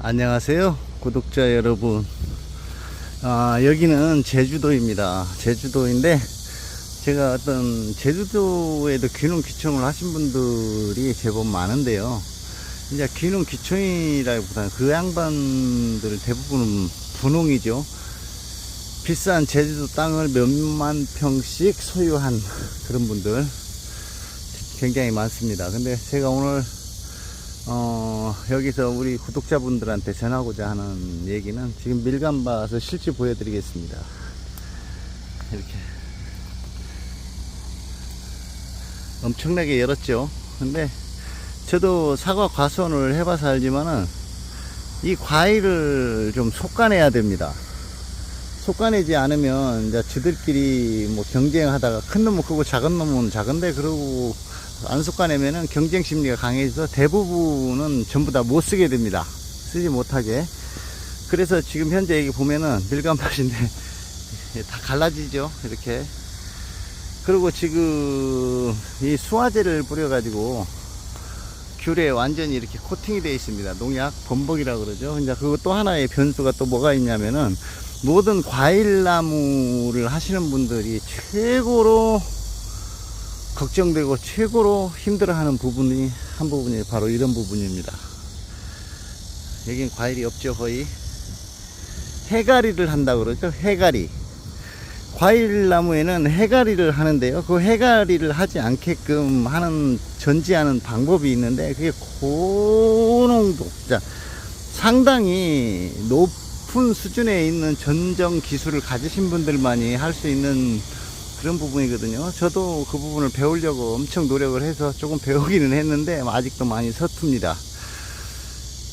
안녕하세요 구독자 여러분. 여기는 제주도입니다. 제주도인데 제가 어떤 제주도에도 귀농 귀청을 하신 분들이 제법 많은데요, 이제 귀농 귀청이라기보다는 그 양반들 대부분은 분홍이죠. 비싼 제주도 땅을 몇만 평씩 소유한 그런 분들 굉장히 많습니다. 근데 제가 오늘 여기서 우리 구독자분들한테 전하고자 하는 얘기는, 지금 밀감밭을 실제 보여드리겠습니다. 이렇게 엄청나게 열었죠. 근데 저도 사과 과수원을 해봐서 알지만은 이 과일을 좀 솎아내야 됩니다. 솎아내지 않으면 이제 저들끼리 뭐 경쟁하다가 큰 놈은 크고 작은 놈은 작은데, 그러고 안 솎아내면은 경쟁 심리가 강해져서 대부분은 전부 다 못 쓰게 됩니다. 쓰지 못하게. 그래서 지금 현재 여기 보면은 밀감밭인데 다 갈라지죠, 이렇게. 그리고 지금 이 수화제를 뿌려 가지고 귤에 완전히 이렇게 코팅이 되어 있습니다. 농약 범벅이라 그러죠. 이제 그거 또 하나의 변수가 또 뭐가 있냐면은, 모든 과일나무를 하시는 분들이 최고로 걱정되고 최고로 힘들어하는 부분이 한 부분이 바로 이런 부분입니다. 여긴 과일이 없죠. 거의 해가리를 한다고 그러죠. 해가리. 과일나무에는 해가리를 하는데요, 그 해가리를 하지 않게끔 하는 전지하는 방법이 있는데, 그게 고농도, 상당히 높은 수준에 있는 전정 기술을 가지신 분들만이 할 수 있는 그런 부분이거든요. 저도 그 부분을 배우려고 엄청 노력을 해서 조금 배우기는 했는데 아직도 많이 서툽니다.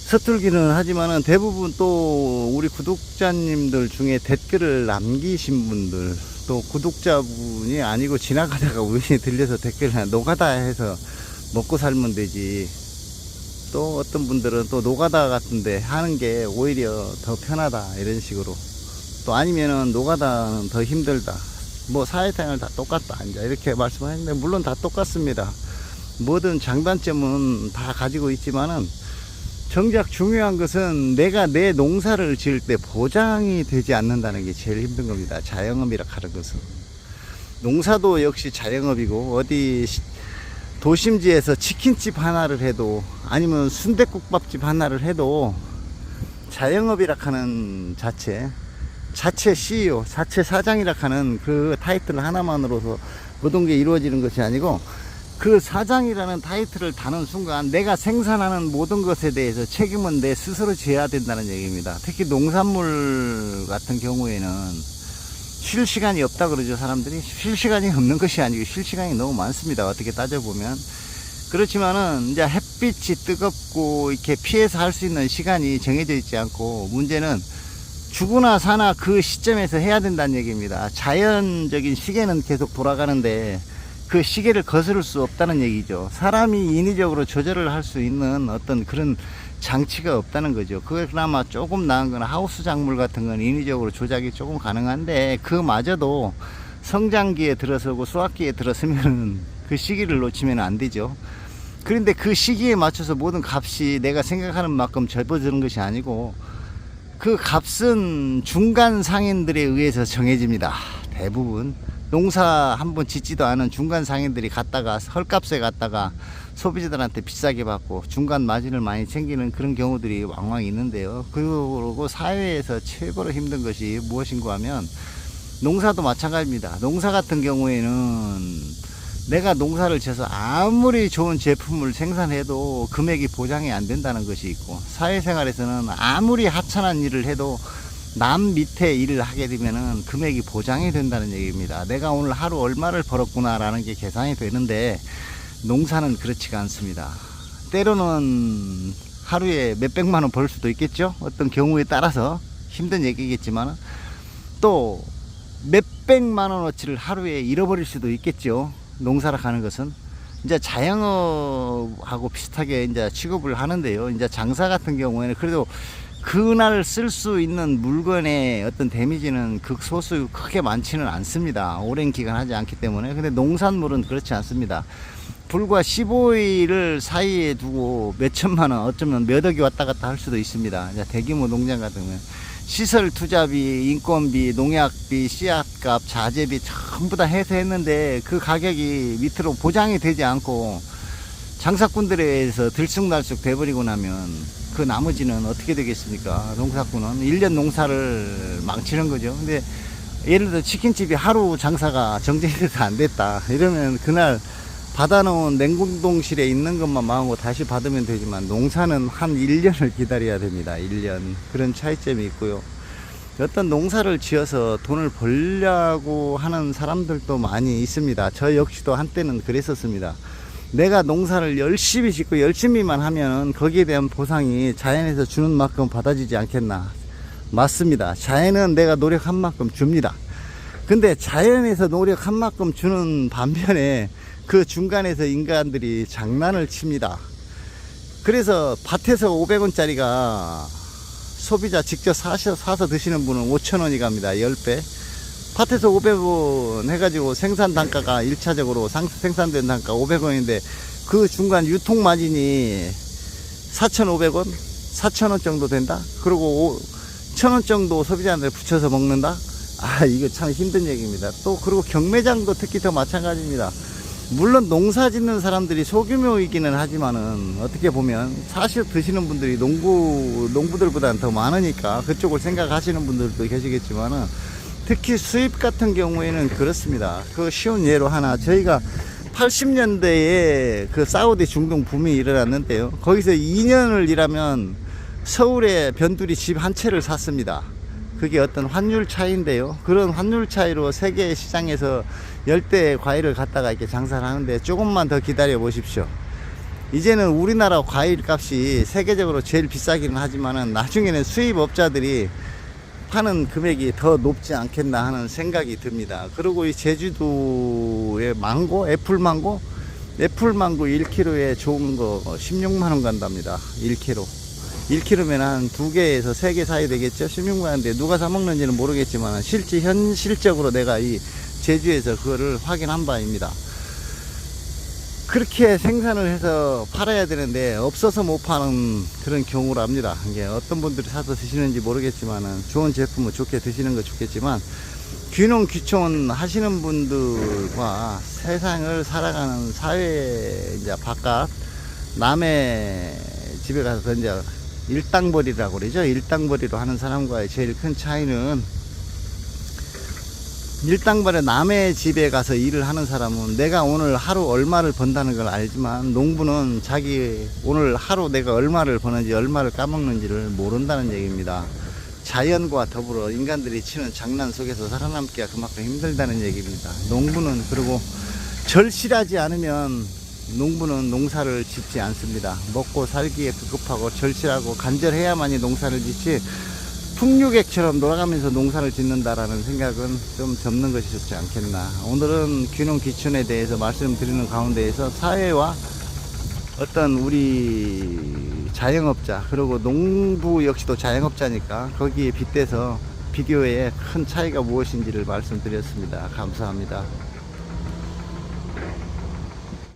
서툴기는 하지만은 대부분 또 우리 구독자님들 중에 댓글을 남기신 분들, 또 구독자분이 아니고 지나가다가 우연히 들려서 댓글을 노가다 해서 먹고 살면 되지, 또 어떤 분들은 또 노가다 같은데 하는 게 오히려 더 편하다 이런 식으로, 또 아니면은 노가다는 더 힘들다, 뭐 사회생활 다 똑같다 이제 이렇게 말씀하시는데, 물론 다 똑같습니다. 뭐든 장단점은 다 가지고 있지만은 정작 중요한 것은 내가 내 농사를 지을 때 보장이 되지 않는다는 게 제일 힘든 겁니다. 자영업이라 하는 것은. 농사도 역시 자영업이고, 어디 도심지에서 치킨집 하나를 해도, 아니면 순댓국밥집 하나를 해도 자영업이라 하는 자체 CEO, 자체 사장이라 하는 그 타이틀 하나만으로서 모든 게 이루어지는 것이 아니고, 그 사장이라는 타이틀을 다는 순간 내가 생산하는 모든 것에 대해서 책임은 내 스스로 져야 된다는 얘기입니다. 특히 농산물 같은 경우에는 쉴 시간이 없다 그러죠. 사람들이 쉴 시간이 없는 것이 아니고 쉴 시간이 너무 많습니다, 어떻게 따져보면. 그렇지만은 이제 햇빛이 뜨겁고 이렇게 피해서 할 수 있는 시간이 정해져 있지 않고, 문제는 죽으나 사나 그 시점에서 해야 된다는 얘기입니다. 자연적인 시계는 계속 돌아가는데 그 시계를 거스를 수 없다는 얘기죠. 사람이 인위적으로 조절을 할 수 있는 어떤 그런 장치가 없다는 거죠. 그나마 조금 나은 건 하우스 작물 같은 건 인위적으로 조작이 조금 가능한데, 그마저도 성장기에 들어서고 수확기에 들어서면 그 시기를 놓치면 안 되죠. 그런데 그 시기에 맞춰서 모든 값이 내가 생각하는 만큼 접어드는 것이 아니고, 그 값은 중간 상인들에 의해서 정해집니다. 대부분 농사 한번 짓지도 않은 중간 상인들이 갖다가 헐값에 갖다가 소비자들한테 비싸게 받고 중간 마진을 많이 챙기는 그런 경우들이 왕왕 있는데요. 그리고 사회에서 최고로 힘든 것이 무엇인가 하면, 농사도 마찬가지입니다. 농사 같은 경우에는 내가 농사를 지어서 아무리 좋은 제품을 생산해도 금액이 보장이 안 된다는 것이 있고, 사회생활에서는 아무리 하찮은 일을 해도 남 밑에 일을 하게 되면은 금액이 보장이 된다는 얘기입니다. 내가 오늘 하루 얼마를 벌었구나 라는 게 계산이 되는데, 농사는 그렇지가 않습니다. 때로는 하루에 몇백만 원 벌 수도 있겠죠. 어떤 경우에 따라서 힘든 얘기겠지만, 또 몇백만 원어치를 하루에 잃어버릴 수도 있겠죠. 농사를 하는 것은 이제 자영업하고 비슷하게 이제 취급을 하는데요. 이제 장사 같은 경우에는 그래도 그날 쓸 수 있는 물건의 어떤 데미지는 극소수 크게 많지는 않습니다. 오랜 기간 하지 않기 때문에. 근데 농산물은 그렇지 않습니다. 불과 15일을 사이에 두고 몇 천만 원, 어쩌면 몇 억이 왔다 갔다 할 수도 있습니다. 대규모 농장 같으면 시설 투자비, 인건비, 농약비, 씨앗값, 자재비 전부 다 해서 했는데 그 가격이 밑으로 보장이 되지 않고 장사꾼들에 의해서 들쑥날쑥 돼버리고 나면 그 나머지는 어떻게 되겠습니까? 농사꾼은 1년 농사를 망치는 거죠. 근데 예를 들어 치킨집이 하루 장사가 정제이 돼서 안 됐다 이러면 그날 받아놓은 냉동실에 있는 것만 망하고 다시 받으면 되지만 농사는 한 1년을 기다려야 됩니다. 1년. 그런 차이점이 있고요. 어떤 농사를 지어서 돈을 벌려고 하는 사람들도 많이 있습니다. 저 역시도 한때는 그랬었습니다. 내가 농사를 열심히 짓고 열심히만 하면 거기에 대한 보상이 자연에서 주는 만큼 받아지지 않겠나. 맞습니다. 자연은 내가 노력한 만큼 줍니다. 근데 자연에서 노력한 만큼 주는 반면에 그 중간에서 인간들이 장난을 칩니다. 그래서 밭에서 500원짜리가 소비자 직접 사서 드시는 분은 5,000원이 갑니다. 10배. 밭에서 500원 해가지고 생산 단가가 1차적으로 생산된 단가 500원인데 그 중간 유통 마진이 4,500원? 4,000원 정도 된다? 그리고 1,000원 정도 소비자한테 붙여서 먹는다? 아, 이거 참 힘든 얘기입니다. 또 그리고 경매장도 특히 더 마찬가지입니다. 물론 농사 짓는 사람들이 소규모이기는 하지만은 어떻게 보면 사실 드시는 분들이 농부들보다는 더 많으니까 그쪽을 생각하시는 분들도 계시겠지만은 특히 수입 같은 경우에는 그렇습니다. 그 쉬운 예로 하나, 저희가 80년대에 그 사우디 중동 붐이 일어났는데요. 거기서 2년을 일하면 서울에 변두리 집 한 채를 샀습니다. 그게 어떤 환율 차이인데요. 그런 환율 차이로 세계 시장에서 열대 과일을 갖다가 이렇게 장사를 하는데 조금만 더 기다려 보십시오. 이제는 우리나라 과일 값이 세계적으로 제일 비싸기는 하지만은 나중에는 수입업자들이 파는 금액이 더 높지 않겠나 하는 생각이 듭니다. 그리고 이 제주도의 망고, 애플망고 1kg에 좋은 거 16만원 간답니다. 1kg. 1kg면 한 2개에서 3개 사야 되겠죠? 16만원인데 누가 사 먹는지는 모르겠지만 현실적으로 내가 이 제주에서 그거를 확인한 바입니다. 그렇게 생산을 해서 팔아야 되는데 없어서 못 파는 그런 경우를 합니다. 이게 어떤 분들이 사서 드시는지 모르겠지만은 좋은 제품은 좋게 드시는 거 좋겠지만 귀농 귀촌 하시는 분들과 세상을 살아가는 사회 이제 바깥 남의 집에 가서 이제 일당벌이라고 그러죠. 일당벌이로 하는 사람과의 제일 큰 차이는 일당벌에 남의 집에 가서 일을 하는 사람은 내가 오늘 하루 얼마를 번다는 걸 알지만 농부는 자기 오늘 하루 내가 얼마를 버는지 얼마를 까먹는지를 모른다는 얘기입니다. 자연과 더불어 인간들이 치는 장난 속에서 살아남기가 그만큼 힘들다는 얘기입니다. 농부는 그리고 절실하지 않으면 농부는 농사를 짓지 않습니다. 먹고 살기에 급급하고 절실하고 간절해야만이 농사를 짓지 풍류객처럼 놀아가면서 농사를 짓는다라는 생각은 좀 접는 것이 좋지 않겠나. 오늘은 귀농 귀촌에 대해서 말씀드리는 가운데에서 사회와 어떤 우리 자영업자 그리고 농부 역시도 자영업자니까 거기에 빗대서 비교의 큰 차이가 무엇인지를 말씀드렸습니다. 감사합니다.